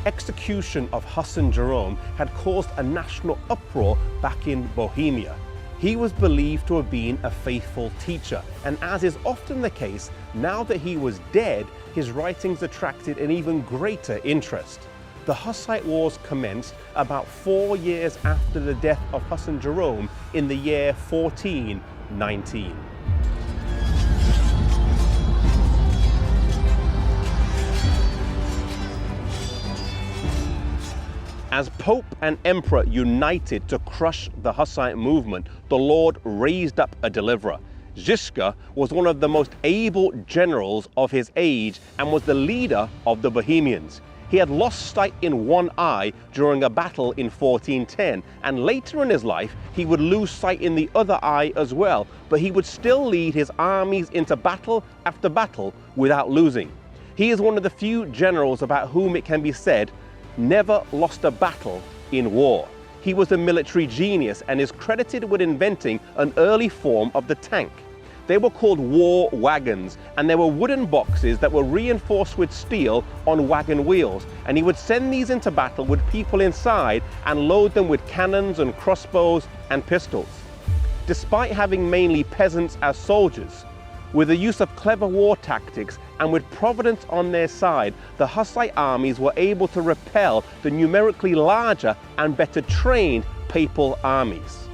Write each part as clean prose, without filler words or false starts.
execution of Hussite Jerome had caused a national uproar back in Bohemia. He was believed to have been a faithful teacher, and as is often the case, now that he was dead, his writings attracted an even greater interest. The Hussite Wars commenced about 4 years after the death of Hussite Jerome in the year 1419. As Pope and Emperor united to crush the Hussite movement, the Lord raised up a deliverer. Žižka was one of the most able generals of his age and was the leader of the Bohemians. He had lost sight in one eye during a battle in 1410, and later in his life he would lose sight in the other eye as well, but he would still lead his armies into battle after battle without losing. He is one of the few generals about whom it can be said, never lost a battle in war. He was a military genius and is credited with inventing an early form of the tank. They were called war wagons, and they were wooden boxes that were reinforced with steel on wagon wheels, and he would send these into battle with people inside and load them with cannons and crossbows and pistols. Despite having mainly peasants as soldiers, with the use of clever war tactics and with Providence on their side, the Hussite armies were able to repel the numerically larger and better trained papal armies.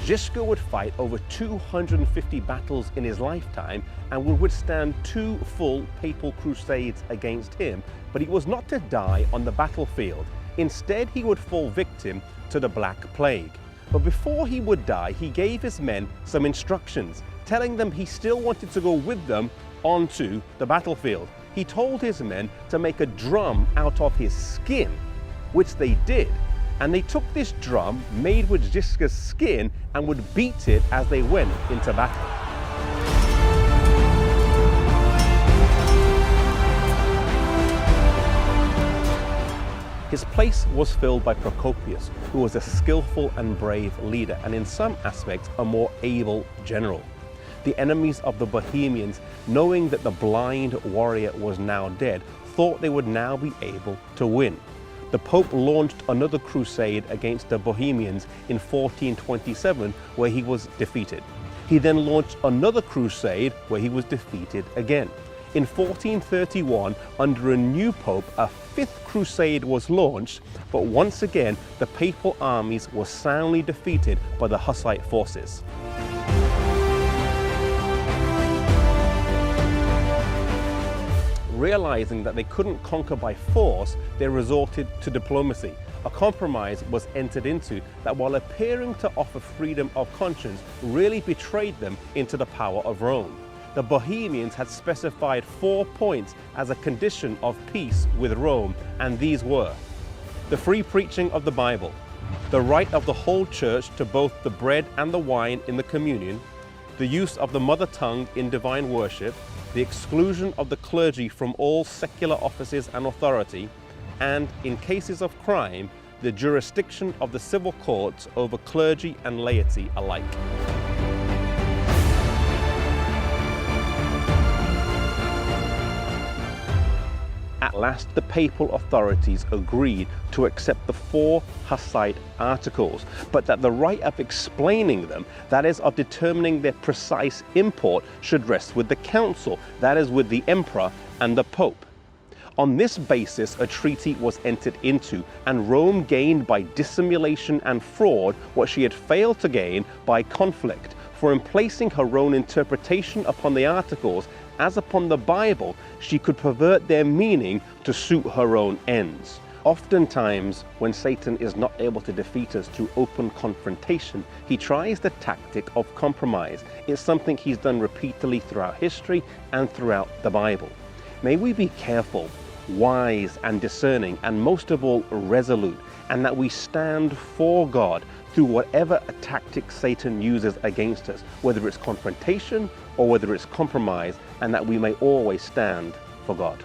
Žižka would fight over 250 battles in his lifetime and would withstand 2 full papal crusades against him, but he was not to die on the battlefield. Instead, he would fall victim to the Black Plague. But before he would die, he gave his men some instructions, telling them he still wanted to go with them onto the battlefield. He told his men to make a drum out of his skin, which they did. And they took this drum made with Žižka's skin and would beat it as they went into battle. His place was filled by Procopius, who was a skillful and brave leader, and in some aspects a more able general. The enemies of the Bohemians, knowing that the blind warrior was now dead, thought they would now be able to win. The Pope launched another crusade against the Bohemians in 1427, where he was defeated. He then launched another crusade where he was defeated again. In 1431, under a new pope, a 5th crusade was launched, but once again the papal armies were soundly defeated by the Hussite forces. Realizing that they couldn't conquer by force, they resorted to diplomacy. A compromise was entered into that, while appearing to offer freedom of conscience, really betrayed them into the power of Rome. The Bohemians had specified 4 points as a condition of peace with Rome, and these were: the free preaching of the Bible, the right of the whole church to both the bread and the wine in the communion, the use of the mother tongue in divine worship, the exclusion of the clergy from all secular offices and authority, and, in cases of crime, the jurisdiction of the civil courts over clergy and laity alike. At last, the papal authorities agreed to accept the 4 Hussite articles, but that the right of explaining them, that is, of determining their precise import, should rest with the council, that is, with the emperor and the pope. On this basis, a treaty was entered into, and Rome gained by dissimulation and fraud what she had failed to gain by conflict. For in placing her own interpretation upon the articles, as upon the Bible, she could pervert their meaning to suit her own ends. Oftentimes, when Satan is not able to defeat us through open confrontation, he tries the tactic of compromise. It's something he's done repeatedly throughout history and throughout the Bible. May we be careful, wise and discerning, and most of all resolute, and that we stand for God through whatever tactic Satan uses against us, whether it's confrontation or whether it's compromise, and that we may always stand for God.